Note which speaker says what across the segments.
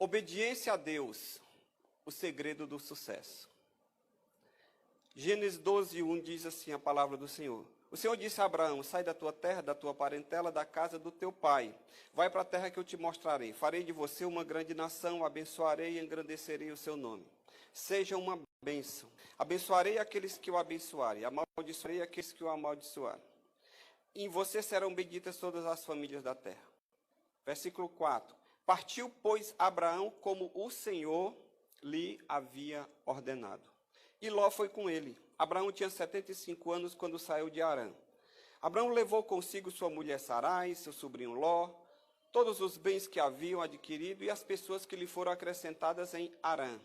Speaker 1: Obediência a Deus, o segredo do sucesso. Gênesis 12:1 diz assim a palavra do Senhor. O Senhor disse a Abraão: sai da tua terra, da tua parentela, da casa do teu pai. Vai para a terra que eu te mostrarei. Farei de você uma grande nação, abençoarei e engrandecerei o seu nome. Seja uma bênção. Abençoarei aqueles que o abençoarem, amaldiçoarei aqueles que o amaldiçoarem. Em você serão benditas todas as famílias da terra. Versículo 4. Partiu, pois, Abraão como o Senhor lhe havia ordenado. E Ló foi com ele. Abraão tinha 75 anos quando saiu de Harã. Abraão levou consigo sua mulher Sarai, seu sobrinho Ló, todos os bens que haviam adquirido e as pessoas que lhe foram acrescentadas em Harã.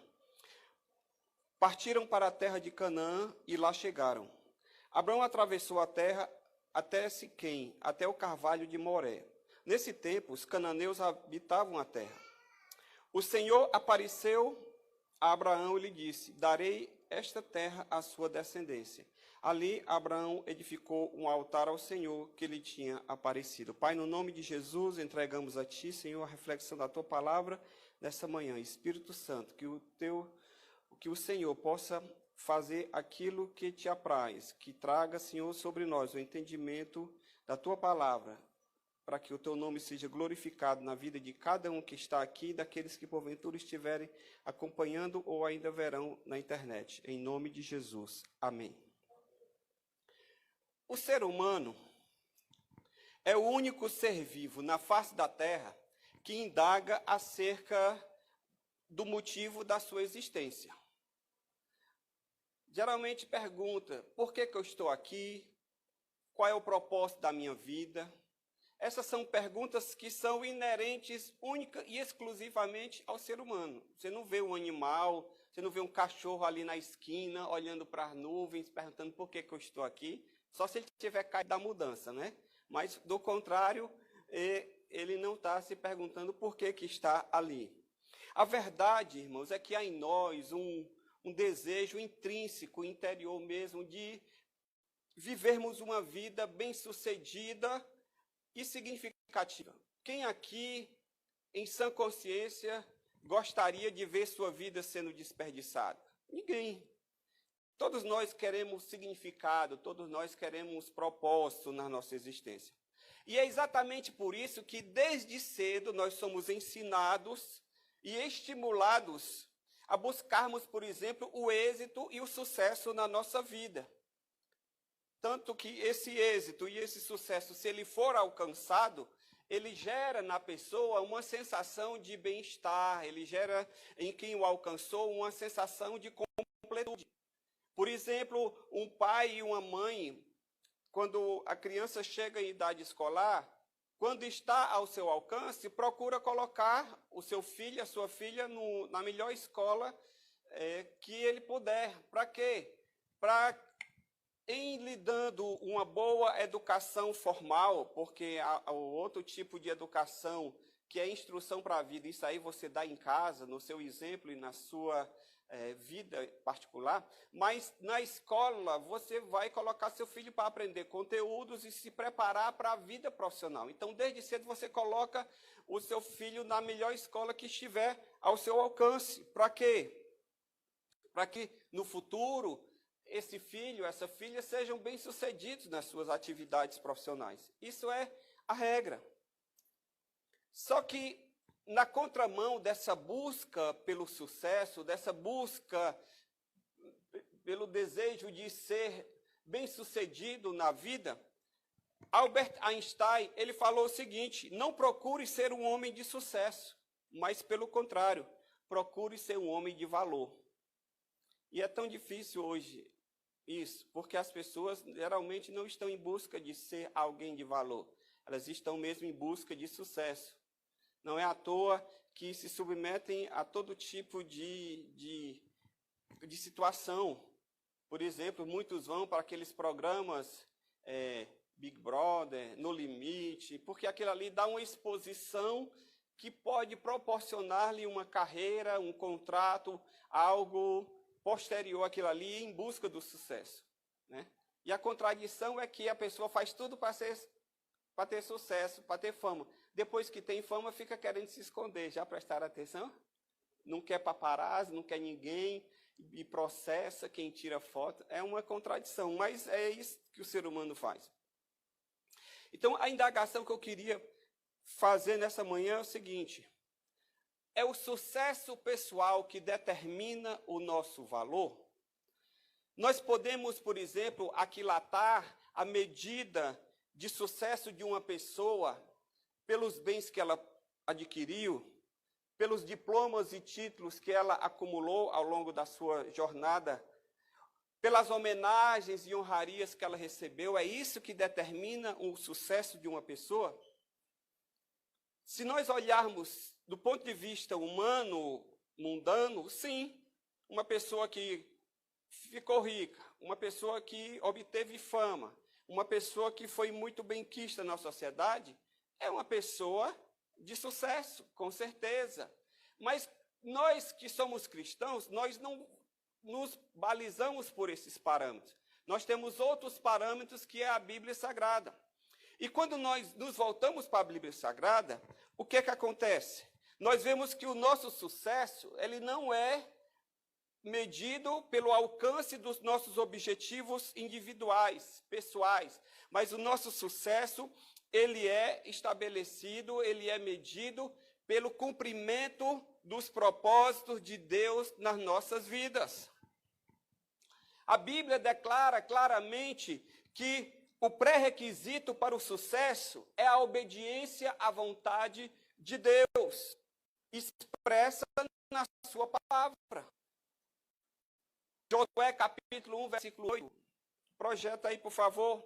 Speaker 1: Partiram para a terra de Canaã e lá chegaram. Abraão atravessou a terra até Siquém, até o carvalho de Moré. Nesse tempo, os cananeus habitavam a terra. O Senhor apareceu a Abraão e lhe disse: darei esta terra à sua descendência. Ali, Abraão edificou um altar ao Senhor que lhe tinha aparecido. Pai, no nome de Jesus, entregamos a Ti, Senhor, a reflexão da Tua palavra nessa manhã. Espírito Santo, que o Senhor possa fazer aquilo que Te apraz, que traga, Senhor, sobre nós o entendimento da Tua palavra, para que o Teu nome seja glorificado na vida de cada um que está aqui e daqueles que porventura estiverem acompanhando ou ainda verão na internet. Em nome de Jesus. Amém. O ser humano é o único ser vivo na face da terra que indaga acerca do motivo da sua existência. Geralmente pergunta: por que eu estou aqui? Qual é o propósito da minha vida? Essas são perguntas que são inerentes única e exclusivamente ao ser humano. Você não vê um animal, você não vê um cachorro ali na esquina, olhando para as nuvens, perguntando por que eu estou aqui, só se ele tiver caído da mudança, né? Mas, do contrário, ele não está se perguntando por que está ali. A verdade, irmãos, é que há em nós um desejo intrínseco, interior mesmo, de vivermos uma vida bem-sucedida e significativa. Quem aqui, em sã consciência, gostaria de ver sua vida sendo desperdiçada? Ninguém. Todos nós queremos significado, todos nós queremos propósito na nossa existência. E é exatamente por isso que, desde cedo, nós somos ensinados e estimulados a buscarmos, por exemplo, o êxito e o sucesso na nossa vida. Tanto que esse êxito e esse sucesso, se ele for alcançado, ele gera na pessoa uma sensação de bem-estar, ele gera em quem o alcançou uma sensação de completude. Por exemplo, um pai e uma mãe, quando a criança chega em idade escolar, quando está ao seu alcance, procura colocar o seu filho, a sua filha, na melhor escola que ele puder. Para quê? Em lhe dando uma boa educação formal, porque há outro tipo de educação que é instrução para a vida, isso aí você dá em casa, no seu exemplo e na sua vida particular, mas na escola você vai colocar seu filho para aprender conteúdos e se preparar para a vida profissional. Então, desde cedo você coloca o seu filho na melhor escola que estiver ao seu alcance. Para quê? Para que no futuro esse filho, essa filha sejam bem-sucedidos nas suas atividades profissionais. Isso é a regra. Só que, na contramão dessa busca pelo sucesso, dessa busca pelo desejo de ser bem-sucedido na vida, Albert Einstein, ele falou o seguinte: não procure ser um homem de sucesso, mas, pelo contrário, procure ser um homem de valor. E é tão difícil hoje isso, porque as pessoas geralmente não estão em busca de ser alguém de valor. Elas estão mesmo em busca de sucesso. Não é à toa que se submetem a todo tipo de situação. Por exemplo, muitos vão para aqueles programas Big Brother, No Limite, porque aquilo ali dá uma exposição que pode proporcionar-lhe uma carreira, um contrato, algo posterior àquilo ali, em busca do sucesso, né? E a contradição é que a pessoa faz tudo para ter sucesso, para ter fama, depois que tem fama, fica querendo se esconder. Já prestaram atenção? Não quer paparazzi, não quer ninguém, e processa quem tira foto. É uma contradição, mas é isso que o ser humano faz. Então, a indagação que eu queria fazer nessa manhã é o seguinte: é o sucesso pessoal que determina o nosso valor? Nós podemos, por exemplo, aquilatar a medida de sucesso de uma pessoa pelos bens que ela adquiriu, pelos diplomas e títulos que ela acumulou ao longo da sua jornada, pelas homenagens e honrarias que ela recebeu. É isso que determina o sucesso de uma pessoa? Se nós olharmos do ponto de vista humano, mundano, sim, uma pessoa que ficou rica, uma pessoa que obteve fama, uma pessoa que foi muito benquista na sociedade, é uma pessoa de sucesso, com certeza. Mas nós que somos cristãos, nós não nos balizamos por esses parâmetros. Nós temos outros parâmetros que é a Bíblia Sagrada. E quando nós nos voltamos para a Bíblia Sagrada, o que é que acontece? Nós vemos que o nosso sucesso, ele não é medido pelo alcance dos nossos objetivos individuais, pessoais, mas o nosso sucesso, ele é estabelecido, ele é medido pelo cumprimento dos propósitos de Deus nas nossas vidas. A Bíblia declara claramente que o pré-requisito para o sucesso é a obediência à vontade de Deus, expressa na sua palavra. Josué capítulo 1, versículo 8. Projeta aí, por favor.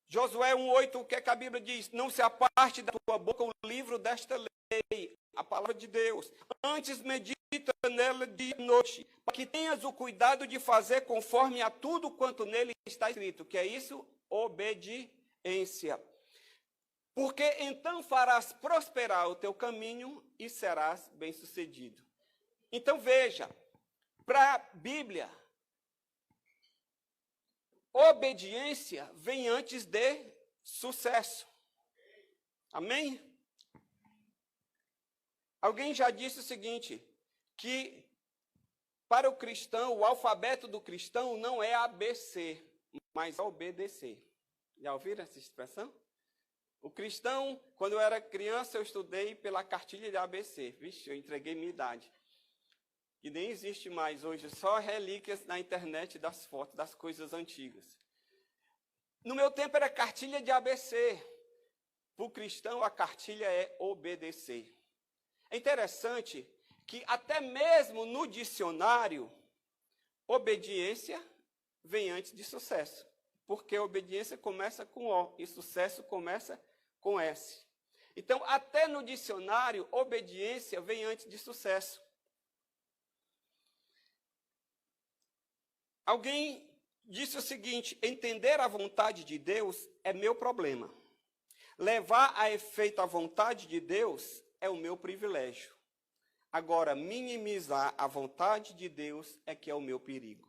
Speaker 1: Josué 1:8, o que é que a Bíblia diz? Não se aparte da tua boca o livro desta lei, a palavra de Deus. Antes medita nela dia e noite, para que tenhas o cuidado de fazer conforme a tudo quanto nele está escrito. Que é isso? Obediência. Porque então farás prosperar o teu caminho e serás bem-sucedido. Então veja, para a Bíblia, obediência vem antes de sucesso. Amém? Alguém já disse o seguinte, que para o cristão, o alfabeto do cristão não é ABC, mas obedecer. Já ouviram essa expressão? O cristão, quando eu era criança, eu estudei pela cartilha de ABC. Vixe, eu entreguei minha idade. Que nem existe mais hoje, só relíquias na internet das fotos, das coisas antigas. No meu tempo era cartilha de ABC. Para o cristão, a cartilha é obedecer. É interessante que até mesmo no dicionário, obediência vem antes de sucesso. Porque obediência começa com O e sucesso começa com S. Então, até no dicionário, obediência vem antes de sucesso. Alguém disse o seguinte: entender a vontade de Deus é meu problema. Levar a efeito a vontade de Deus é o meu privilégio. Agora, minimizar a vontade de Deus é que é o meu perigo.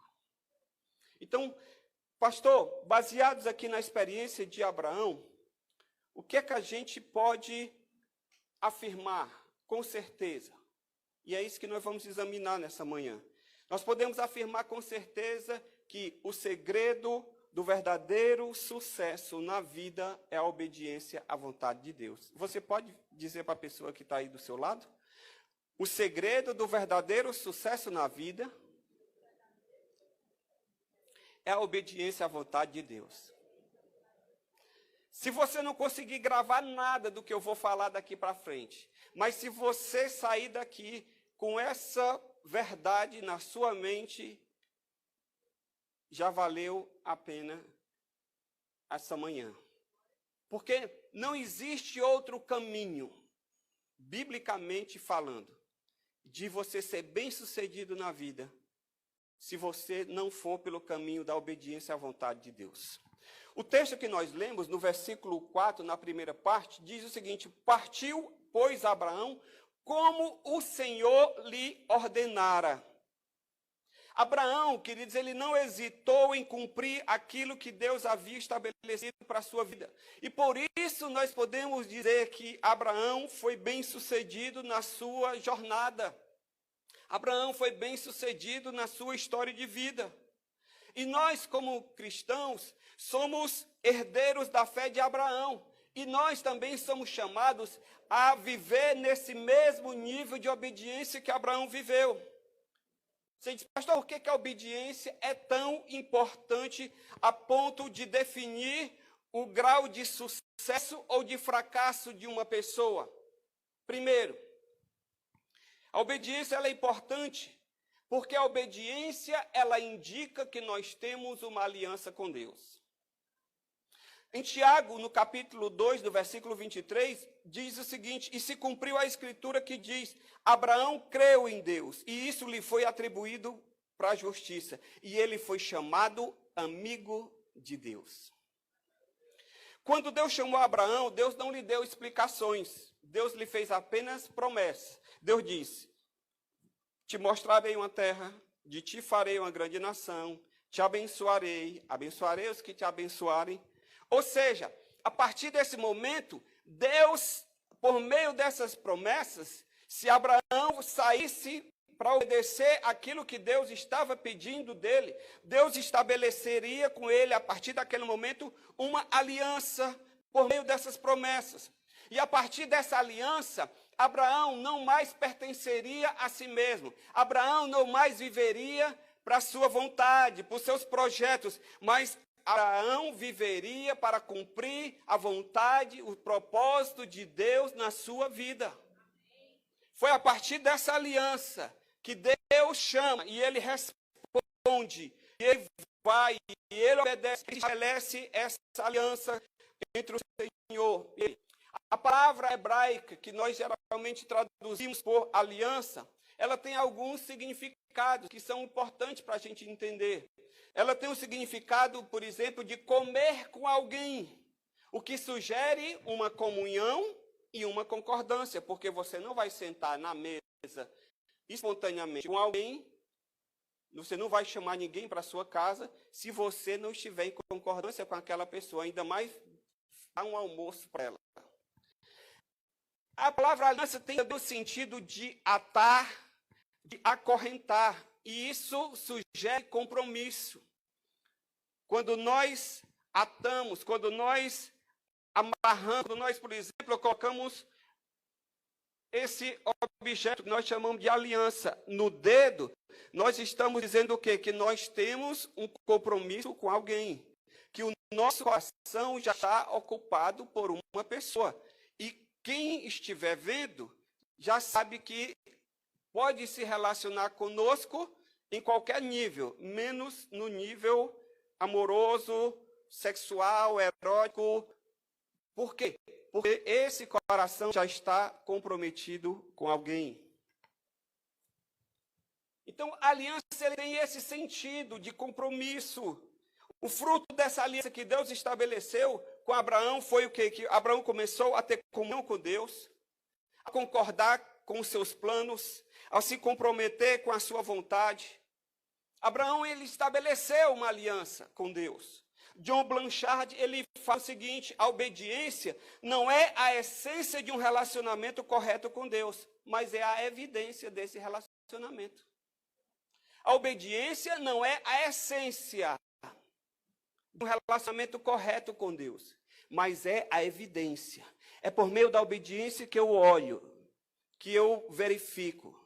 Speaker 1: Então, pastor, baseados aqui na experiência de Abraão, o que é que a gente pode afirmar com certeza? E é isso que nós vamos examinar nessa manhã. Nós podemos afirmar com certeza que o segredo do verdadeiro sucesso na vida é a obediência à vontade de Deus. Você pode dizer para a pessoa que está aí do seu lado? O segredo do verdadeiro sucesso na vida é a obediência à vontade de Deus. Se você não conseguir gravar nada do que eu vou falar daqui para frente, mas se você sair daqui com essa verdade na sua mente, já valeu a pena essa manhã. Porque não existe outro caminho, biblicamente falando, de você ser bem-sucedido na vida, se você não for pelo caminho da obediência à vontade de Deus. O texto que nós lemos, no versículo 4, na primeira parte, diz o seguinte: partiu, pois, Abraão, como o Senhor lhe ordenara. Abraão, queridos, ele não hesitou em cumprir aquilo que Deus havia estabelecido para a sua vida. E por isso nós podemos dizer que Abraão foi bem-sucedido na sua jornada. Abraão foi bem-sucedido na sua história de vida. E nós, como cristãos, somos herdeiros da fé de Abraão. E nós também somos chamados a viver nesse mesmo nível de obediência que Abraão viveu. Você diz, pastor, por que a obediência é tão importante a ponto de definir o grau de sucesso ou de fracasso de uma pessoa? Primeiro, a obediência ela é importante porque a obediência ela indica que nós temos uma aliança com Deus. Em Tiago, no capítulo 2, do versículo 23, diz o seguinte, e se cumpriu a escritura que diz, Abraão creu em Deus, e isso lhe foi atribuído para a justiça, e ele foi chamado amigo de Deus. Quando Deus chamou Abraão, Deus não lhe deu explicações, Deus lhe fez apenas promessas. Deus disse, te mostrarei uma terra, de ti farei uma grande nação, te abençoarei, abençoarei os que te abençoarem. Ou seja, a partir desse momento, Deus, por meio dessas promessas, se Abraão saísse para obedecer aquilo que Deus estava pedindo dele, Deus estabeleceria com ele, a partir daquele momento, uma aliança por meio dessas promessas. E a partir dessa aliança, Abraão não mais pertenceria a si mesmo. Abraão não mais viveria para a sua vontade, para os seus projetos, mas Abraão viveria para cumprir a vontade, o propósito de Deus na sua vida. Foi a partir dessa aliança que Deus chama e ele responde, e ele vai, e ele obedece, ele estabelece essa aliança entre o Senhor e ele. A palavra hebraica, que nós geralmente traduzimos por aliança, ela tem alguns significados que são importantes para a gente entender. Ela tem um significado, por exemplo, de comer com alguém, o que sugere uma comunhão e uma concordância, porque você não vai sentar na mesa espontaneamente com alguém, você não vai chamar ninguém para a sua casa, se você não estiver em concordância com aquela pessoa, ainda mais dar um almoço para ela. A palavra aliança tem o sentido de atar, de acorrentar, e isso sugere compromisso. Quando nós atamos, quando nós amarramos, quando nós, por exemplo, colocamos esse objeto que nós chamamos de aliança no dedo, nós estamos dizendo o quê? Que nós temos um compromisso com alguém, que o nosso coração já está ocupado por uma pessoa. E quem estiver vendo já sabe que pode se relacionar conosco em qualquer nível, menos no nível amoroso, sexual, erótico. Por quê? Porque esse coração já está comprometido com alguém. Então, a aliança ele tem esse sentido de compromisso. O fruto dessa aliança que Deus estabeleceu com Abraão foi o quê? Que Abraão começou a ter comunhão com Deus, a concordar com os seus planos, a se comprometer com a sua vontade. Abraão, ele estabeleceu uma aliança com Deus. John Blanchard, ele fala o seguinte, a obediência não é a essência de um relacionamento correto com Deus, mas é a evidência desse relacionamento. A obediência não é a essência de um relacionamento correto com Deus, mas é a evidência. É por meio da obediência que eu olho, que eu verifico,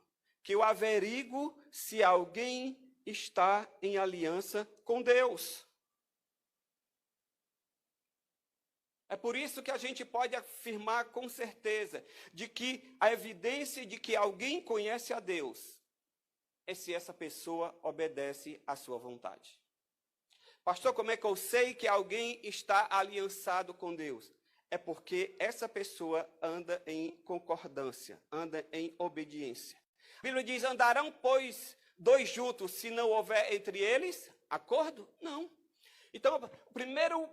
Speaker 1: que eu averigo se alguém está em aliança com Deus. É por isso que a gente pode afirmar com certeza de que a evidência de que alguém conhece a Deus é se essa pessoa obedece à sua vontade. Pastor, como é que eu sei que alguém está aliançado com Deus? É porque essa pessoa anda em concordância, anda em obediência. A Bíblia diz, andarão, pois, dois juntos, se não houver entre eles acordo? Não. Então, primeiro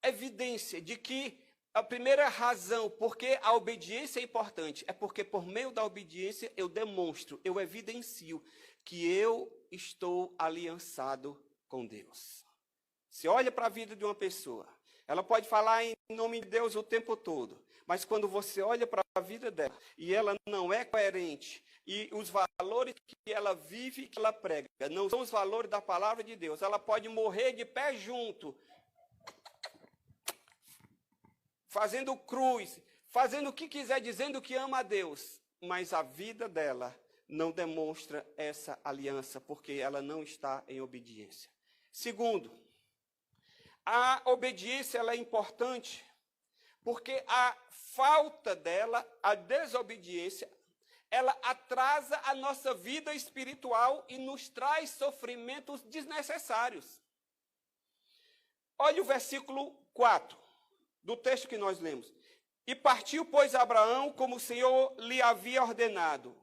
Speaker 1: evidência de que A primeira razão porque a obediência é importante é porque por meio da obediência eu demonstro, eu evidencio que eu estou aliançado com Deus. Se olha para a vida de uma pessoa, ela pode falar em nome de Deus o tempo todo, mas quando você olha para a vida dela e ela não é coerente, e os valores que ela vive, que ela prega, não são os valores da palavra de Deus, ela pode morrer de pé junto, fazendo cruz, fazendo o que quiser, dizendo que ama a Deus, mas a vida dela não demonstra essa aliança, porque ela não está em obediência. Segundo, a obediência ela é importante, porque a falta dela, a desobediência, ela atrasa a nossa vida espiritual e nos traz sofrimentos desnecessários. Olha o versículo 4 do texto que nós lemos. E partiu, pois, Abraão como o Senhor lhe havia ordenado.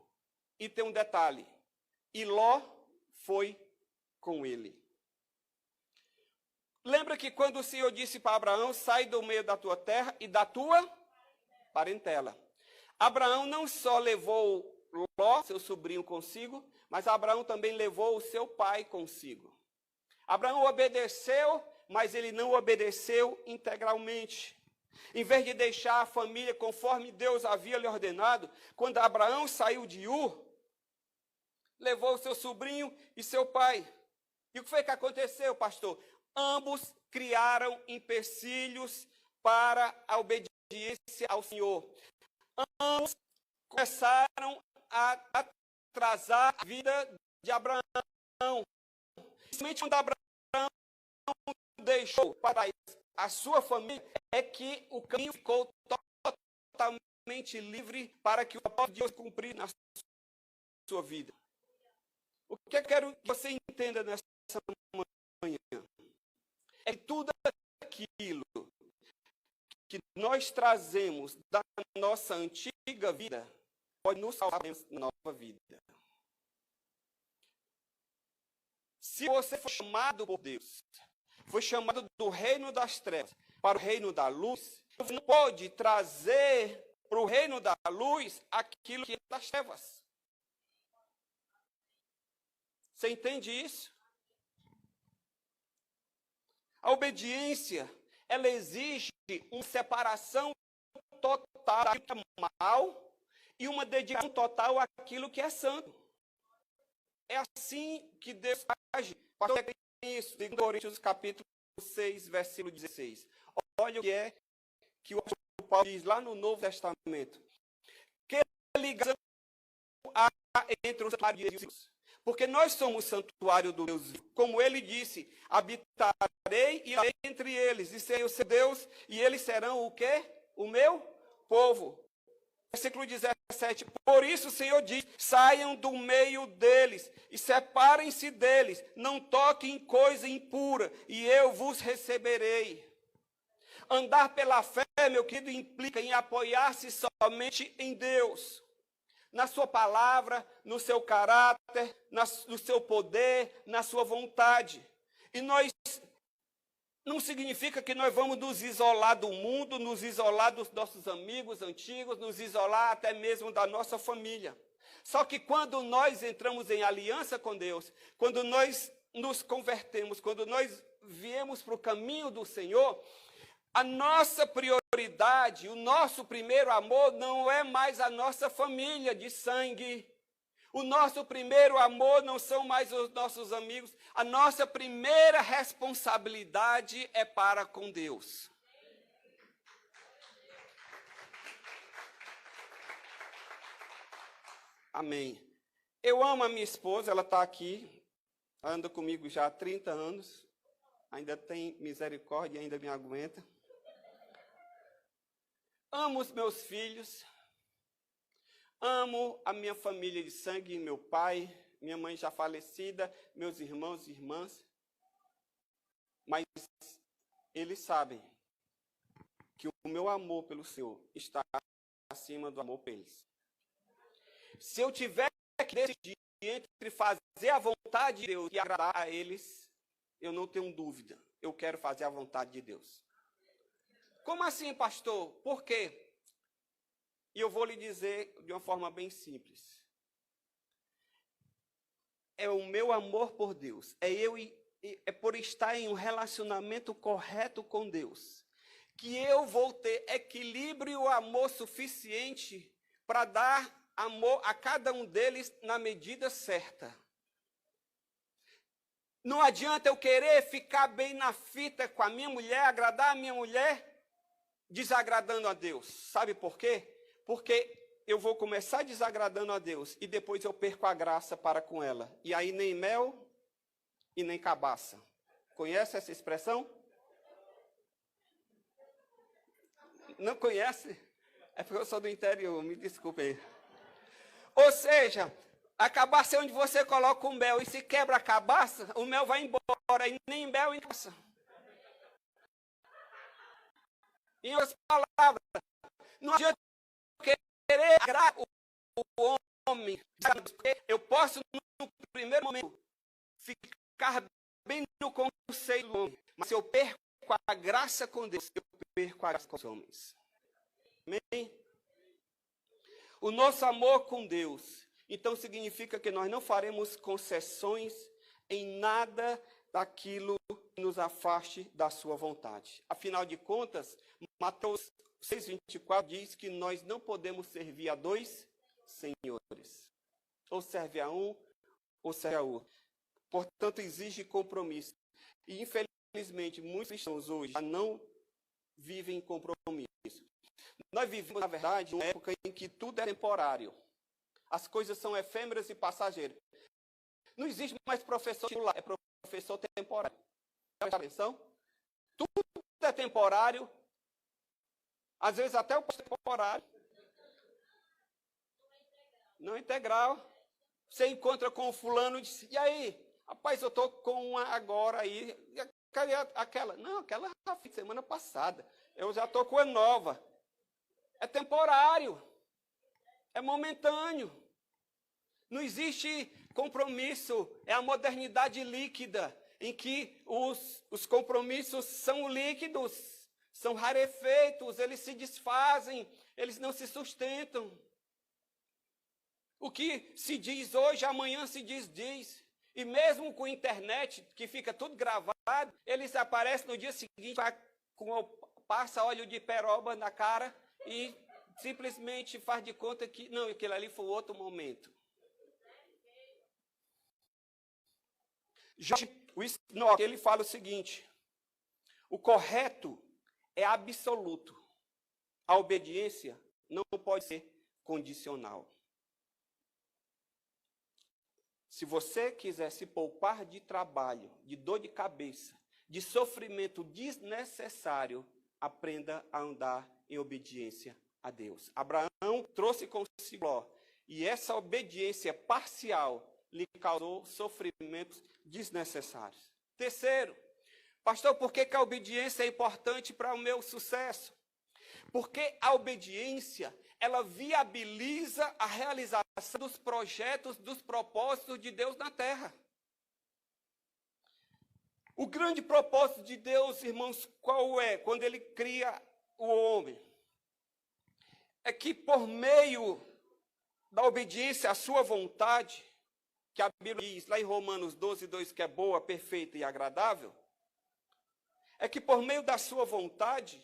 Speaker 1: E tem um detalhe. E Ló foi com ele. Lembra que quando o Senhor disse para Abraão, sai do meio da tua terra e da tua parentela. Abraão não só levou Ló, seu sobrinho, consigo, mas Abraão também levou o seu pai consigo. Abraão obedeceu, mas ele não obedeceu integralmente. Em vez de deixar a família conforme Deus havia lhe ordenado, quando Abraão saiu de Ur, levou o seu sobrinho e seu pai. E o que foi que aconteceu, pastor? Ambos criaram empecilhos para a obediência ao Senhor. Ambos começaram a atrasar a vida de Abraão. Principalmente quando Abraão deixou para a sua família, é que o caminho ficou totalmente livre para que o propósito de Deus cumprir na sua vida. O que eu quero que você entenda nessa manhã é que tudo aquilo que nós trazemos da nossa antiga vida pode nos salvar na nova vida. Se você foi chamado por Deus, foi chamado do reino das trevas para o reino da luz, você não pode trazer para o reino da luz aquilo que é das trevas. Você entende isso? A obediência, ela exige uma separação total daquilo que é mal e uma dedicação total àquilo que é santo. É assim que Deus age. Pastor, isso, 2 Coríntios capítulo 6, versículo 16. Olha o que é que o apóstolo Paulo diz lá no Novo Testamento. Que ligação há entre os santuários de Deus? Porque nós somos o santuário do Deus vivo. Como ele disse, habitarei e entre eles, e serei o seu Deus, e eles serão o quê? O meu povo. Versículo 17, por isso o Senhor diz, saiam do meio deles e separem-se deles, não toquem em coisa impura, e eu vos receberei. Andar pela fé, meu querido, implica em apoiar-se somente em Deus, na sua palavra, no seu caráter, no seu poder, na sua vontade. E nós não significa que nós vamos nos isolar do mundo, nos isolar dos nossos amigos antigos, nos isolar até mesmo da nossa família. Só que quando nós entramos em aliança com Deus, quando nós nos convertemos, quando nós viemos para o caminho do Senhor, a nossa prioridade, o nosso primeiro amor não é mais a nossa família de sangue. O nosso primeiro amor não são mais os nossos amigos. A nossa primeira responsabilidade é para com Deus. Amém. Eu amo a minha esposa, ela está aqui, anda comigo já há 30 anos. Ainda tem misericórdia, ainda me aguenta. Amo os meus filhos. Amo a minha família de sangue, meu pai, minha mãe já falecida, meus irmãos e irmãs. Mas eles sabem que o meu amor pelo Senhor está acima do amor por eles. Se eu tiver que decidir entre fazer a vontade de Deus e agradar a eles, eu não tenho dúvida. Eu quero fazer a vontade de Deus. Como assim, pastor? Por quê? E eu vou lhe dizer de uma forma bem simples. É o meu amor por Deus. É por estar em um relacionamento correto com Deus que eu vou ter equilíbrio e amor suficiente para dar amor a cada um deles na medida certa. Não adianta eu querer ficar bem na fita com a minha mulher, agradar a minha mulher, desagradando a Deus. Sabe por quê? Porque eu vou começar desagradando a Deus e depois eu perco a graça para com ela. E aí nem mel e nem cabaça. Conhece essa expressão? Não conhece? É porque eu sou do interior, me desculpe aí. Ou seja, a cabaça é onde você coloca o mel e se quebra a cabaça, o mel vai embora e nem mel e cabaça. Em outras palavras, não adianta querer agradar o homem. Eu posso, no primeiro momento, ficar bem no conceito do homem, mas se eu perco a graça com Deus, eu perco a graça com os homens. Amém? O nosso amor com Deus, então, significa que nós não faremos concessões em nada daquilo que nos afaste da sua vontade. Afinal de contas, Mateus 6,24 diz que nós não podemos servir a dois senhores. Ou serve a um, ou serve a outro. Portanto, exige compromisso. E, infelizmente, muitos cristãos hoje já não vivem compromisso. Nós vivemos, na verdade, uma época em que tudo é temporário. As coisas são efêmeras e passageiras. Não existe mais professor titular, é professor temporário. Presta atenção? Tudo é temporário. Às vezes até o temporário. Não é integral. Você encontra com o fulano e diz, e aí? Rapaz, eu estou com uma agora aí. Cadê aquela? Não, aquela foi semana passada. Eu já estou com a nova. É temporário. É momentâneo. Não existe compromisso. É a modernidade líquida, em que os compromissos são líquidos, são rarefeitos, eles se desfazem, eles não se sustentam. O que se diz hoje, amanhã se diz. E mesmo com a internet, que fica tudo gravado, eles aparecem no dia seguinte, passa óleo de peroba na cara e simplesmente faz de conta que, não, aquele ali foi outro momento. George Wisnock, ele fala o seguinte, o correto é absoluto, a obediência não pode ser condicional. Se você quiser se poupar de trabalho, de dor de cabeça, de sofrimento desnecessário, aprenda a andar em obediência a Deus. Abraão trouxe consigo Ló, e essa obediência parcial lhe causou sofrimentos desnecessários. Terceiro, pastor, por que a obediência é importante para o meu sucesso? Porque a obediência, ela viabiliza a realização dos projetos, dos propósitos de Deus na terra. O grande propósito de Deus, irmãos, qual é? Quando ele cria o homem. É que por meio da obediência à sua vontade, que a Bíblia diz lá em Romanos 12:2, que é boa, perfeita e agradável, é que por meio da sua vontade,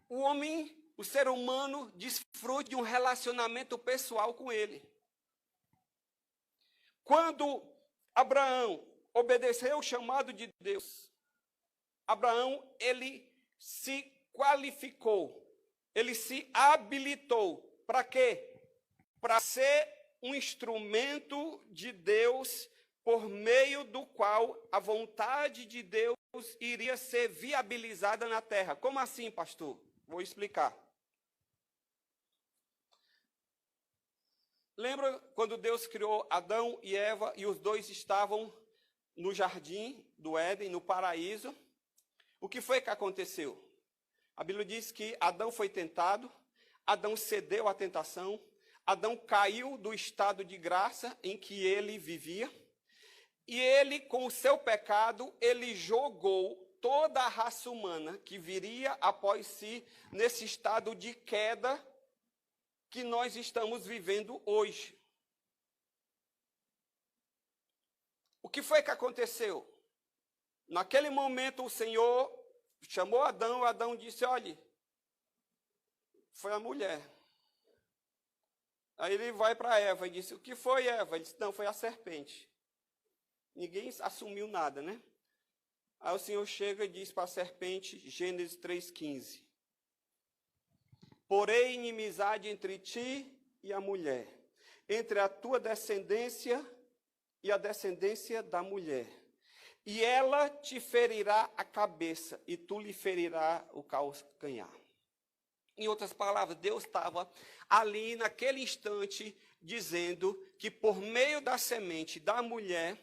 Speaker 1: o homem, o ser humano, desfruta de um relacionamento pessoal com ele. Quando Abraão obedeceu o chamado de Deus, Abraão, ele se qualificou, ele se habilitou. Para quê? Para ser um instrumento de Deus, por meio do qual a vontade de Deus iria ser viabilizada na terra. Como assim, pastor? Vou explicar. Lembra quando Deus criou Adão e Eva e os dois estavam no jardim do Éden, no paraíso? O que foi que aconteceu? A Bíblia diz que Adão foi tentado, Adão cedeu à tentação, Adão caiu do estado de graça em que ele vivia, e ele, com o seu pecado, ele jogou toda a raça humana que viria após si nesse estado de queda que nós estamos vivendo hoje. O que foi que aconteceu? Naquele momento o Senhor chamou Adão, Adão disse, olhe, foi a mulher. Aí ele vai para Eva e disse, o que foi, Eva? Ele disse, não, foi a serpente. Ninguém assumiu nada, né? Aí o Senhor chega e diz para a serpente, Gênesis 3,15. Porém inimizade entre ti e a mulher, entre a tua descendência e a descendência da mulher. E ela te ferirá a cabeça, e tu lhe ferirá o calcanhar. Em outras palavras, Deus estava ali naquele instante dizendo que por meio da semente da mulher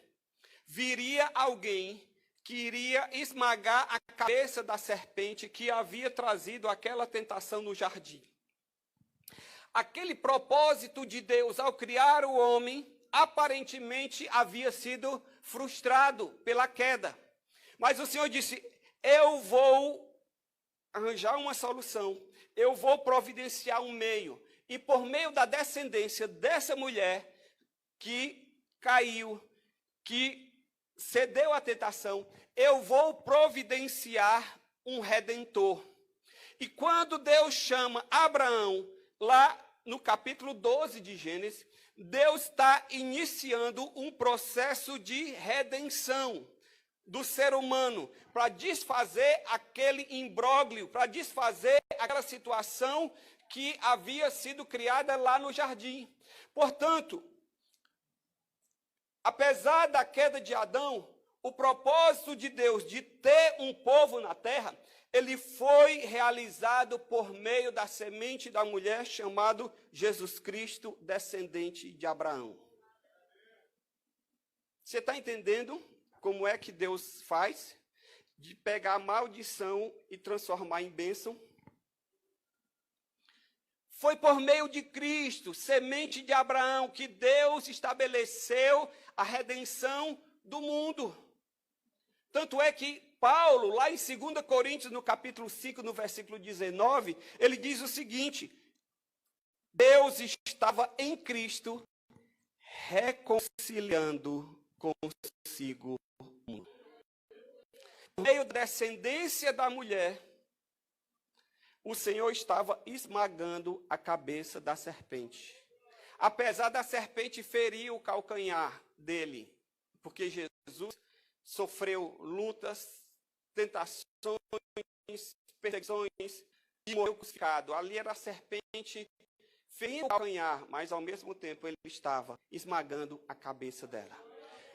Speaker 1: viria alguém que iria esmagar a cabeça da serpente que havia trazido aquela tentação no jardim. Aquele propósito de Deus ao criar o homem aparentemente havia sido frustrado pela queda. Mas o Senhor disse, eu vou arranjar uma solução, eu vou providenciar um meio. E por meio da descendência dessa mulher que caiu, que cedeu à tentação, eu vou providenciar um redentor. E quando Deus chama Abraão, lá no capítulo 12 de Gênesis, Deus está iniciando um processo de redenção do ser humano, para desfazer aquele imbróglio, para desfazer aquela situação que havia sido criada lá no jardim. Portanto, apesar da queda de Adão, o propósito de Deus de ter um povo na terra, ele foi realizado por meio da semente da mulher, chamado Jesus Cristo, descendente de Abraão. Você está entendendo como é que Deus faz? De pegar a maldição e transformar em bênção? Foi por meio de Cristo, semente de Abraão, que Deus estabeleceu a redenção do mundo. Tanto é que Paulo, lá em 2 Coríntios, no capítulo 5, no versículo 19, ele diz o seguinte, Deus estava em Cristo reconciliando consigo o mundo. Por meio da descendência da mulher, o Senhor estava esmagando a cabeça da serpente. Apesar da serpente ferir o calcanhar dele, porque Jesus sofreu lutas, tentações, perseguições e morreu crucificado. Ali era a serpente ferindo o calcanhar, mas ao mesmo tempo ele estava esmagando a cabeça dela.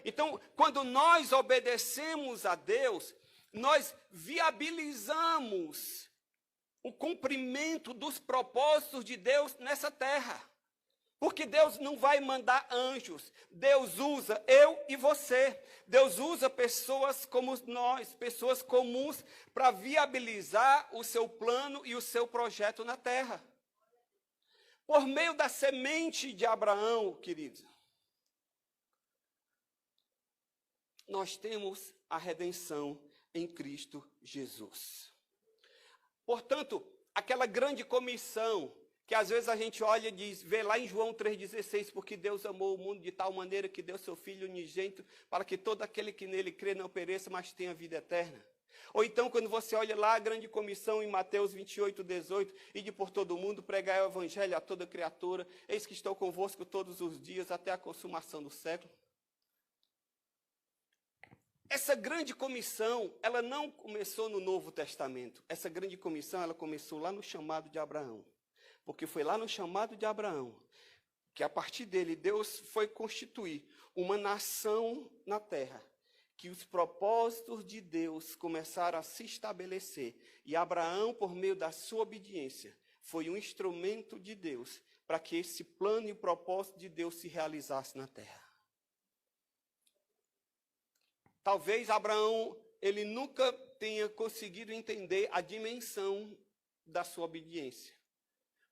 Speaker 1: Então, quando nós obedecemos a Deus, nós viabilizamos o cumprimento dos propósitos de Deus nessa terra. Porque Deus não vai mandar anjos. Deus usa eu e você. Deus usa pessoas como nós, pessoas comuns, para viabilizar o seu plano e o seu projeto na terra. Por meio da semente de Abraão, queridos, nós temos a redenção em Cristo Jesus. Portanto, aquela grande comissão que às vezes a gente olha e diz, vê lá em João 3,16, porque Deus amou o mundo de tal maneira que deu seu Filho unigênito, para que todo aquele que nele crê não pereça, mas tenha vida eterna. Ou então, quando você olha lá a grande comissão em Mateus 28,18, ide por todo o mundo, pregai o evangelho a toda criatura, eis que estou convosco todos os dias, até a consumação do século. Essa grande comissão, ela não começou no Novo Testamento. Essa grande comissão, ela começou lá no chamado de Abraão. Porque foi lá no chamado de Abraão que a partir dele Deus foi constituir uma nação na terra, que os propósitos de Deus começaram a se estabelecer. E Abraão, por meio da sua obediência, foi um instrumento de Deus para que esse plano e o propósito de Deus se realizasse na terra. Talvez Abraão, ele nunca tenha conseguido entender a dimensão da sua obediência.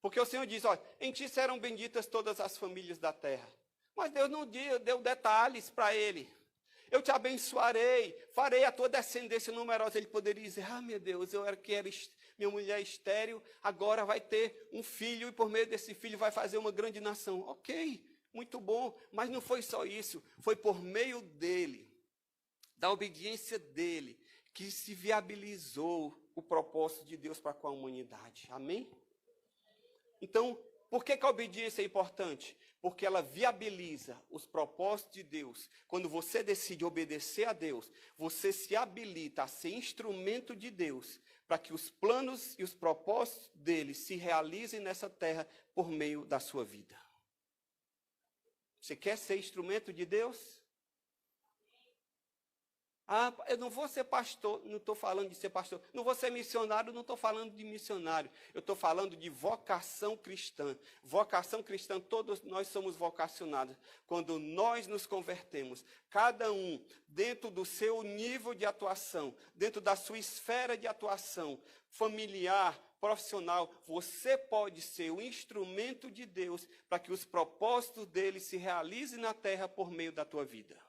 Speaker 1: Porque o Senhor diz, olha, em ti serão benditas todas as famílias da terra. Mas Deus não deu detalhes para ele. eu te abençoarei, farei a tua descendência numerosa. Ele poderia dizer, meu Deus, minha mulher estéril, agora vai ter um filho, e por meio desse filho vai fazer uma grande nação. Ok, muito bom, mas não foi só isso, foi por meio dele, da obediência dele, que se viabilizou o propósito de Deus para com a humanidade. Amém? Então, por que a obediência é importante? Porque ela viabiliza os propósitos de Deus. Quando você decide obedecer a Deus, você se habilita a ser instrumento de Deus para que os planos e os propósitos dele se realizem nessa terra por meio da sua vida. Você quer ser instrumento de Deus? Eu não vou ser pastor, não estou falando de ser pastor. Não vou ser missionário, não estou falando de missionário. Eu estou falando de vocação cristã. Vocação cristã, todos nós somos vocacionados. Quando nós nos convertemos, cada um dentro do seu nível de atuação, dentro da sua esfera de atuação, familiar, profissional, você pode ser o instrumento de Deus para que os propósitos dele se realizem na terra por meio da tua vida.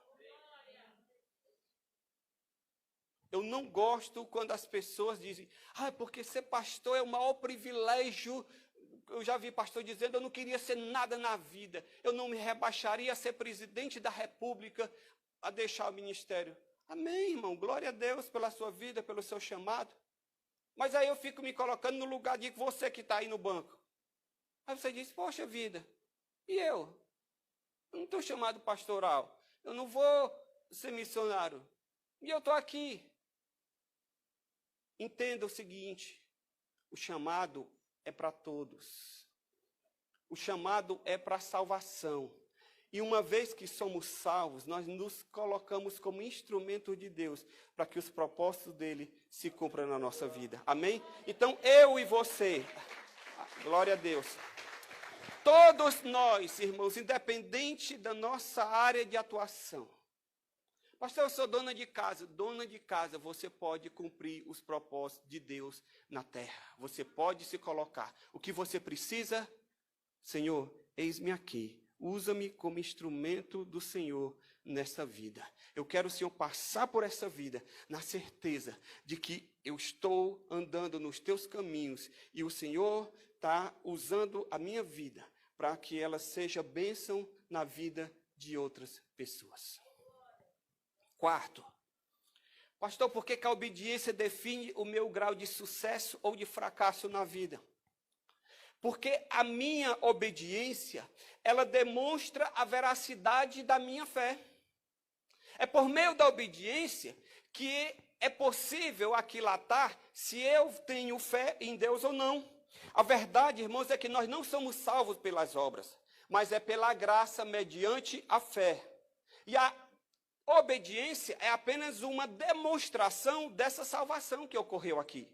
Speaker 1: Eu não gosto quando as pessoas dizem, porque ser pastor é o maior privilégio. Eu já vi pastor dizendo, eu não queria ser nada na vida. Eu não me rebaixaria a ser presidente da república, a deixar o ministério. Amém, irmão. Glória a Deus pela sua vida, pelo seu chamado. Mas aí eu fico me colocando no lugar de você que está aí no banco. Aí você diz, poxa vida, e eu? Eu não estou chamado pastoral. Eu não vou ser missionário. E eu estou aqui. Entenda o seguinte, o chamado é para todos. O chamado é para a salvação. E uma vez que somos salvos, nós nos colocamos como instrumento de Deus para que os propósitos dele se cumpram na nossa vida. Amém? Então, eu e você, glória a Deus. Todos nós, irmãos, independente da nossa área de atuação. Pastor, eu sou dona de casa. Dona de casa, você pode cumprir os propósitos de Deus na terra. Você pode se colocar. O que você precisa? Senhor, eis-me aqui. Usa-me como instrumento do Senhor nessa vida. Eu quero, Senhor, passar por essa vida na certeza de que eu estou andando nos teus caminhos e o Senhor está usando a minha vida para que ela seja bênção na vida de outras pessoas. Quarto, pastor, por que a obediência define o meu grau de sucesso ou de fracasso na vida? Porque a minha obediência, ela demonstra a veracidade da minha fé. É por meio da obediência que é possível aquilatar se eu tenho fé em Deus ou não. A verdade, irmãos, é que nós não somos salvos pelas obras, mas é pela graça mediante a fé. E a obediência é apenas uma demonstração dessa salvação que ocorreu aqui.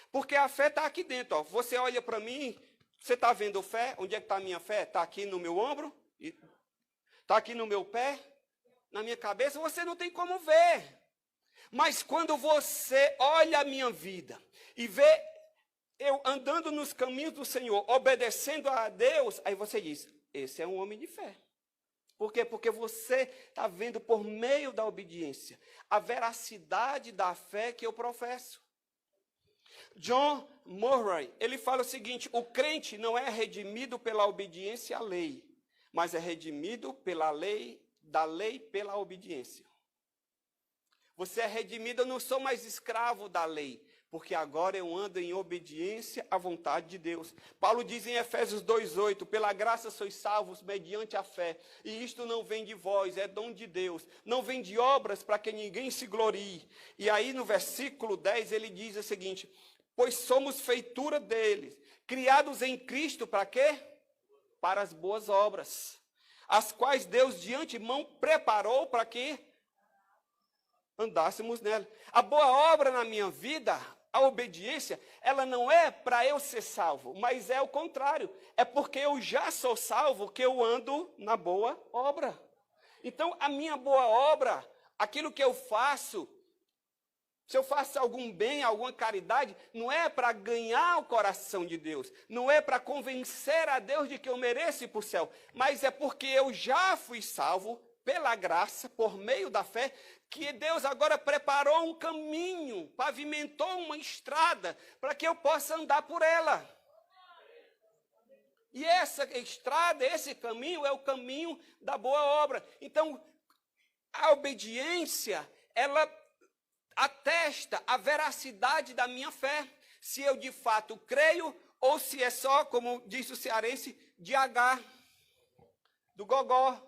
Speaker 1: Porque a fé está aqui dentro. Ó. Você olha para mim, você está vendo fé? Onde é que está a minha fé? Está aqui no meu ombro? Está aqui no meu pé? Na minha cabeça? Você não tem como ver. Mas quando você olha a minha vida e vê eu andando nos caminhos do Senhor, obedecendo a Deus, aí você diz, esse é um homem de fé. Por quê? Porque você está vendo por meio da obediência a veracidade da fé que eu professo. John Murray, ele fala o seguinte, o crente não é redimido pela obediência à lei, mas é redimido pela lei, da lei pela obediência. Você é redimido, eu não sou mais escravo da lei, porque agora eu ando em obediência à vontade de Deus. Paulo diz em Efésios 2:8, pela graça sois salvos mediante a fé, e isto não vem de vós, é dom de Deus, não vem de obras para que ninguém se glorie. E aí no versículo 10 ele diz o seguinte, pois somos feitura dele, criados em Cristo para quê? Para as boas obras, as quais Deus de antemão preparou para que andássemos nela. A boa obra na minha vida, a obediência, ela não é para eu ser salvo, mas é o contrário. É porque eu já sou salvo que eu ando na boa obra. Então, a minha boa obra, aquilo que eu faço, se eu faço algum bem, alguma caridade, não é para ganhar o coração de Deus, não é para convencer a Deus de que eu mereço ir para o céu, mas é porque eu já fui salvo pela graça, por meio da fé, que Deus agora preparou um caminho, pavimentou uma estrada para que eu possa andar por ela. E essa estrada, esse caminho é o caminho da boa obra. Então, a obediência, ela atesta a veracidade da minha fé. Se eu de fato creio ou se é só, como diz o cearense, de H, do gogó.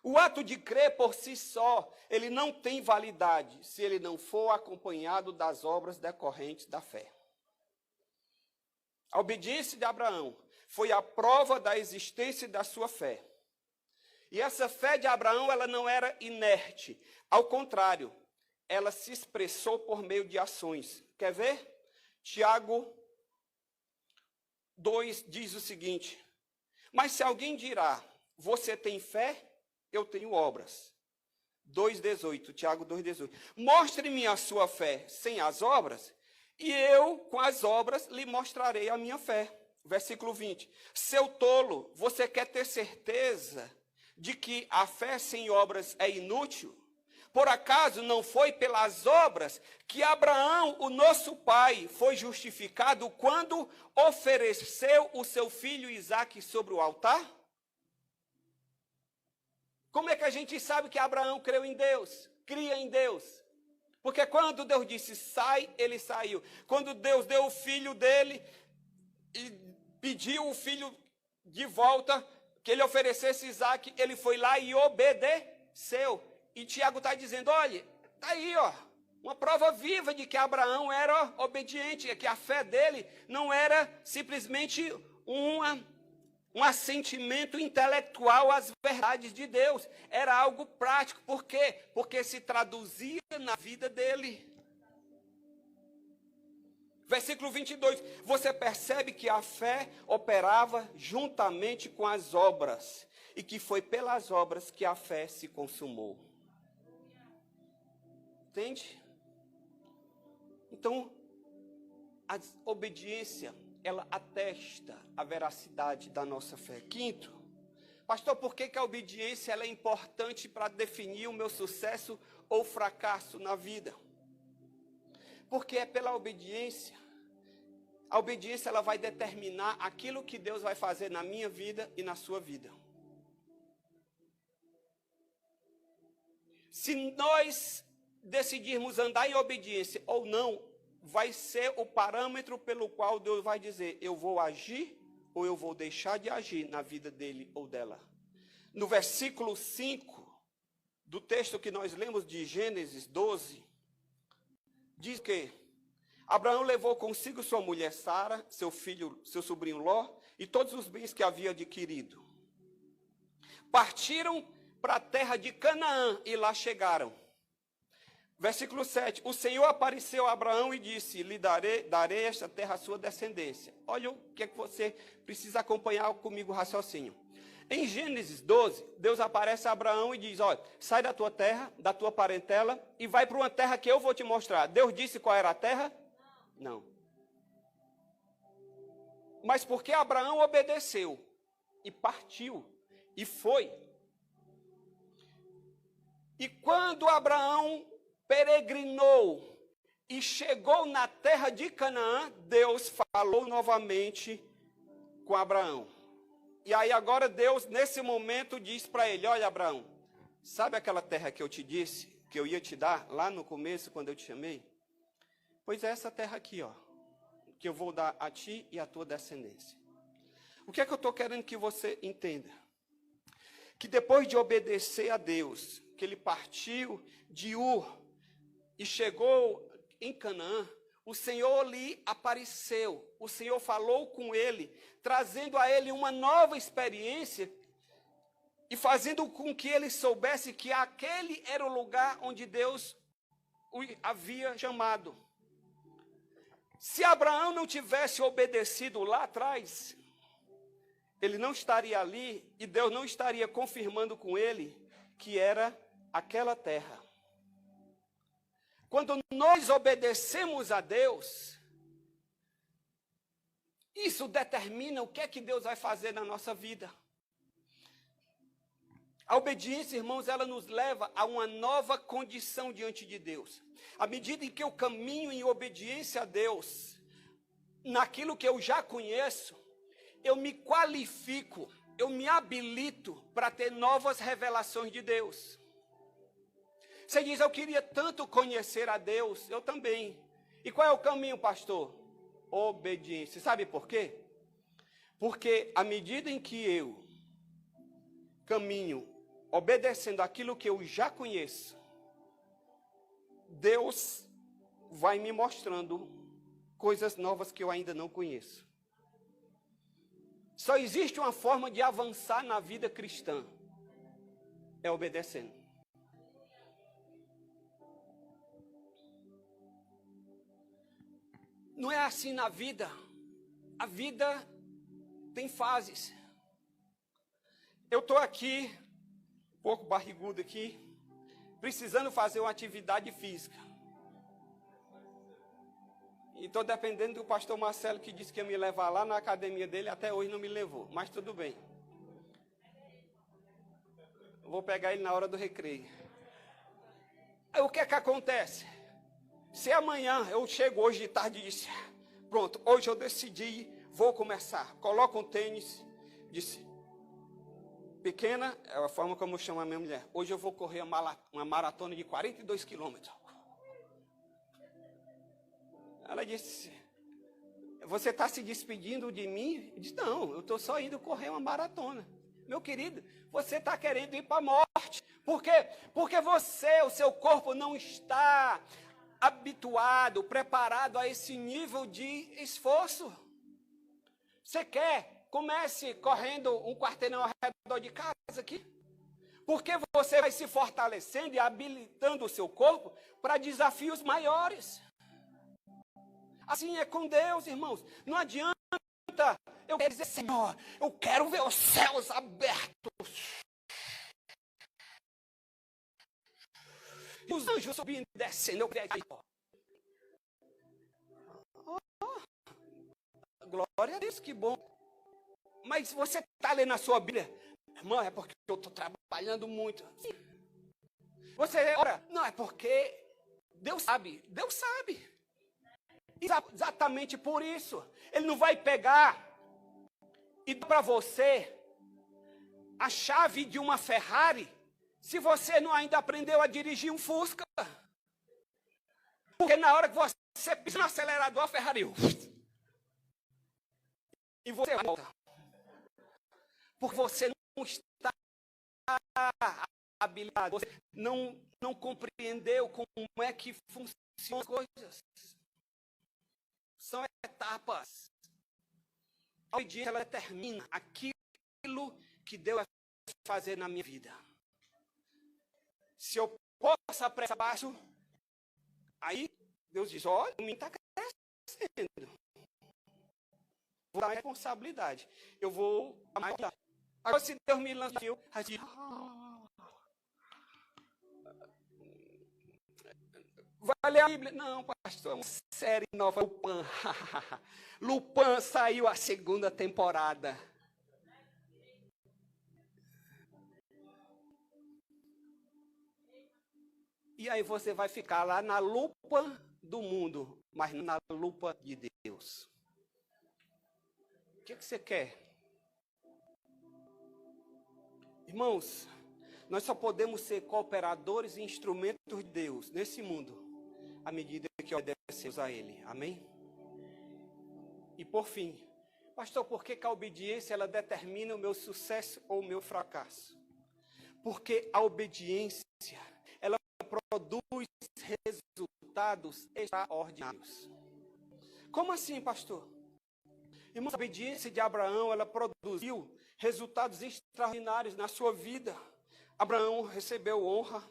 Speaker 1: O ato de crer por si só, ele não tem validade se ele não for acompanhado das obras decorrentes da fé. A obediência de Abraão foi a prova da existência da sua fé. E essa fé de Abraão, ela não era inerte. Ao contrário, ela se expressou por meio de ações. Quer ver? Tiago 2 diz o seguinte: mas se alguém dirá, você tem fé, eu tenho obras. 2,18, Tiago 2,18. Mostre-me a sua fé sem as obras, e eu, com as obras, lhe mostrarei a minha fé. Versículo 20. Seu tolo, você quer ter certeza de que a fé sem obras é inútil? Por acaso não foi pelas obras que Abraão, o nosso pai, foi justificado quando ofereceu o seu filho Isaque sobre o altar? Como é que a gente sabe que Abraão creu em Deus, cria em Deus? Porque quando Deus disse sai, ele saiu. Quando Deus deu o filho dele e pediu o filho de volta, que ele oferecesse Isaque, ele foi lá e obedeceu. E Tiago está dizendo, olha, está aí, ó, uma prova viva de que Abraão era obediente, que a fé dele não era simplesmente um assentimento intelectual às verdades de Deus. Era algo prático. Por quê? Porque se traduzia na vida dele. Versículo 22. Você percebe que a fé operava juntamente com as obras. E que foi pelas obras que a fé se consumou. Entende? Então, a obediência, ela atesta a veracidade da nossa fé. Quinto, pastor, por que a obediência ela é importante para definir o meu sucesso ou fracasso na vida? Porque é pela obediência. A obediência ela vai determinar aquilo que Deus vai fazer na minha vida e na sua vida. Se nós decidirmos andar em obediência ou não, vai ser o parâmetro pelo qual Deus vai dizer, eu vou agir ou eu vou deixar de agir na vida dele ou dela. No versículo 5 do texto que nós lemos de Gênesis 12, diz que Abraão levou consigo sua mulher Sara, seu filho, seu sobrinho Ló, e todos os bens que havia adquirido. Partiram para a terra de Canaã e lá chegaram. Versículo 7, o Senhor apareceu a Abraão e disse, lhe darei esta terra à sua descendência. Olha o que é que você precisa acompanhar comigo o raciocínio. Em Gênesis 12, Deus aparece a Abraão e diz, olha, sai da tua terra, da tua parentela, e vai para uma terra que eu vou te mostrar. Deus disse qual era a terra? Não. Mas porque Abraão obedeceu, e partiu, e foi. E quando Abraão peregrinou e chegou na terra de Canaã, Deus falou novamente com Abraão. E aí agora Deus, nesse momento, diz para ele, olha Abraão, sabe aquela terra que eu te disse, que eu ia te dar lá no começo, quando eu te chamei? Pois é essa terra aqui, ó, que eu vou dar a ti e à tua descendência. O que é que eu estou querendo que você entenda? Que depois de obedecer a Deus, que ele partiu de Ur, e chegou em Canaã, o Senhor lhe apareceu, o Senhor falou com ele, trazendo a ele uma nova experiência e fazendo com que ele soubesse que aquele era o lugar onde Deus o havia chamado. Se Abraão não tivesse obedecido lá atrás, ele não estaria ali e Deus não estaria confirmando com ele que era aquela terra. Quando nós obedecemos a Deus, isso determina o que é que Deus vai fazer na nossa vida. A obediência, irmãos, ela nos leva a uma nova condição diante de Deus. À medida em que eu caminho em obediência a Deus, naquilo que eu já conheço, eu me qualifico, eu me habilito para ter novas revelações de Deus. Você diz, eu queria tanto conhecer a Deus, eu também. E qual é o caminho, pastor? Obediência. Sabe por quê? Porque à medida em que eu caminho obedecendo aquilo que eu já conheço, Deus vai me mostrando coisas novas que eu ainda não conheço. Só existe uma forma de avançar na vida cristã, é obedecendo. Não é assim na vida. A vida tem fases. Eu estou aqui, um pouco barrigudo aqui, precisando fazer uma atividade física. E estou dependendo do pastor Marcelo, que disse que ia me levar lá na academia dele, até hoje não me levou, mas tudo bem. Vou pegar ele na hora do recreio. Aí o que é que acontece? Se amanhã eu chego hoje de tarde e disse, pronto, hoje eu decidi, vou começar. Coloco um tênis, disse, pequena, é a forma como eu chamo a minha mulher. Hoje eu vou correr uma maratona de 42 quilômetros. Ela disse, você está se despedindo de mim? Eu disse, não, eu estou só indo correr uma maratona. Meu querido, você está querendo ir para a morte. Por quê? Porque você, o seu corpo não está habituado, preparado a esse nível de esforço. Você quer? Comece correndo um quarteirão ao redor de casa aqui. Porque você vai se fortalecendo e habilitando o seu corpo para desafios maiores. Assim é com Deus, irmãos. Não adianta eu quero dizer, Senhor, eu quero ver os céus abertos. E os anjos subindo e descendo. Eu queria... Glória a Deus, que bom. Mas você está lendo a sua Bíblia, irmão, é porque eu estou trabalhando muito. Sim. Você ora, não, é porque Deus sabe. Deus sabe. Exatamente por isso. Ele não vai pegar e dar para você a chave de uma Ferrari se você não ainda aprendeu a dirigir um Fusca. Porque na hora que você pisa no acelerador, a Ferrari... E você volta. Porque você não está habilitado. Você não compreendeu como é que funcionam as coisas. São etapas. A obediência, ela determina aquilo que Deus vai fazer na minha vida. Se eu posso apressar baixo, aí Deus diz, olha, o menino está crescendo. Vou dar responsabilidade. Eu vou mais. Agora, se Deus me lança, eu digo, vai ler a Bíblia? Não, pastor, é uma série nova, Lupin. Lupin saiu a 2ª temporada. E aí você vai ficar lá na lupa do mundo, mas na lupa de Deus. O que você quer? Irmãos, nós só podemos ser cooperadores e instrumentos de Deus nesse mundo, à medida que obedecemos a Ele. Amém? E por fim, pastor, por que a obediência ela determina o meu sucesso ou o meu fracasso? Porque a obediência, ela produz resultados extraordinários. Como assim, pastor? Irmãos, a obediência de Abraão, ela produziu resultados extraordinários na sua vida. Abraão recebeu honra,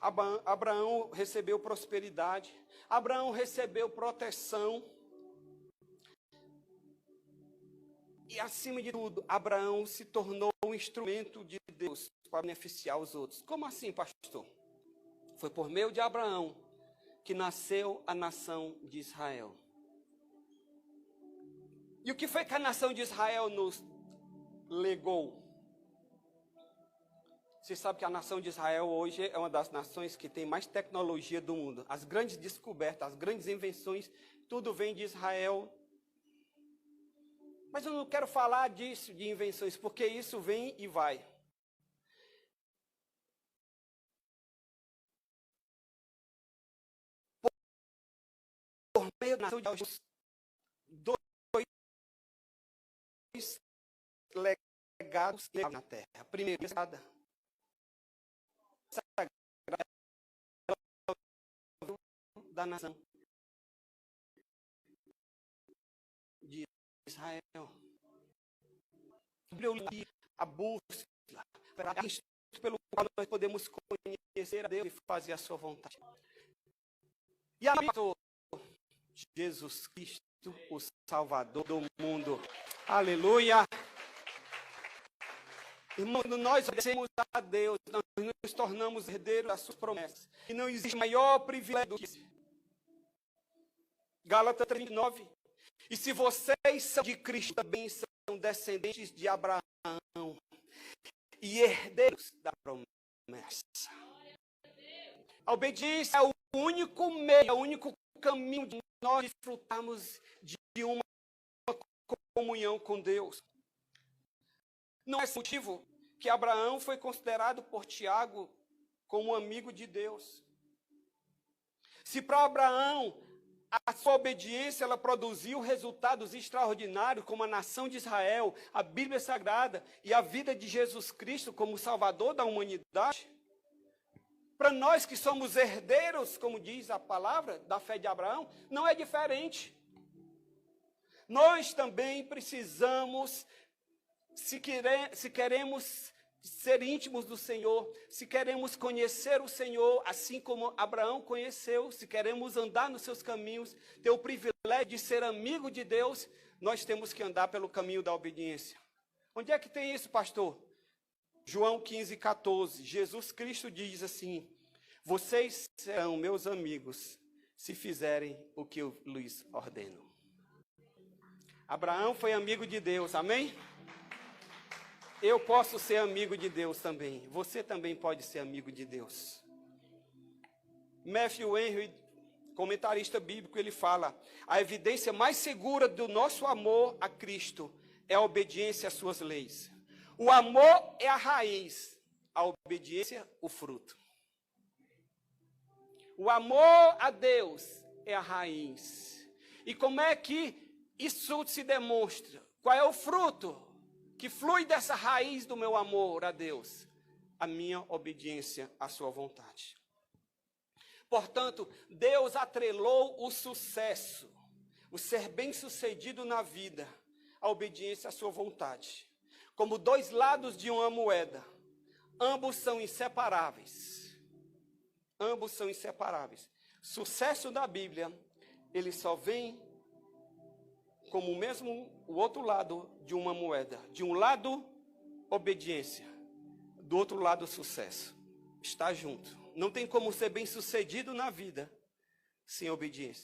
Speaker 1: Abraão recebeu prosperidade, Abraão recebeu proteção. E, acima de tudo, Abraão se tornou um instrumento de Deus para beneficiar os outros. Como assim, pastor? Foi por meio de Abraão que nasceu a nação de Israel. E o que foi que a nação de Israel nos legou? Você sabe que a nação de Israel hoje é uma das nações que tem mais tecnologia do mundo. As grandes descobertas, as grandes invenções, tudo vem de Israel. Mas eu não quero falar disso, de invenções, porque isso vem e vai. Por meio da nação de Israel, dois legados na terra. Primeiro, da nação de Israel. A bússola pelo qual nós podemos conhecer a Deus e fazer a sua vontade. E a Jesus Cristo, o Salvador do mundo. Aleluia! Irmãos, nós obedecemos a Deus, nós nos tornamos herdeiros das suas promessas. E não existe maior privilégio do que esse. Gálatas 3:9. E se vocês são de Cristo, também são descendentes de Abraão e herdeiros da promessa. A obediência é o único meio, é o único caminho de nós desfrutarmos de uma comunhão com Deus. Não é esse motivo que Abraão foi considerado por Tiago como amigo de Deus. Se para Abraão a sua obediência ela produziu resultados extraordinários, como a nação de Israel, a Bíblia Sagrada e a vida de Jesus Cristo como Salvador da humanidade, para nós que somos herdeiros, como diz a palavra, da fé de Abraão, não é diferente. Nós também precisamos, se queremos ser íntimos do Senhor, se queremos conhecer o Senhor, assim como Abraão conheceu, se queremos andar nos seus caminhos, ter o privilégio de ser amigo de Deus, nós temos que andar pelo caminho da obediência. Onde é que tem isso, pastor? João 15:14, Jesus Cristo diz assim: vocês serão meus amigos se fizerem o que eu lhes ordeno. Abraão foi amigo de Deus, amém? Eu posso ser amigo de Deus também. Você também pode ser amigo de Deus. Matthew Henry, comentarista bíblico, ele fala: a evidência mais segura do nosso amor a Cristo é a obediência às suas leis. O amor é a raiz, a obediência, o fruto. O amor a Deus é a raiz. E como é que isso se demonstra? Qual é o fruto que flui dessa raiz do meu amor a Deus? A minha obediência à sua vontade. Portanto, Deus atrelou o sucesso, o ser bem-sucedido na vida, à obediência à sua vontade, como dois lados de uma moeda. Ambos são inseparáveis. Ambos são inseparáveis. Sucesso da Bíblia, ele só vem como o outro lado de uma moeda. De um lado, obediência. Do outro lado, sucesso. Está junto. Não tem como ser bem-sucedido na vida sem obediência.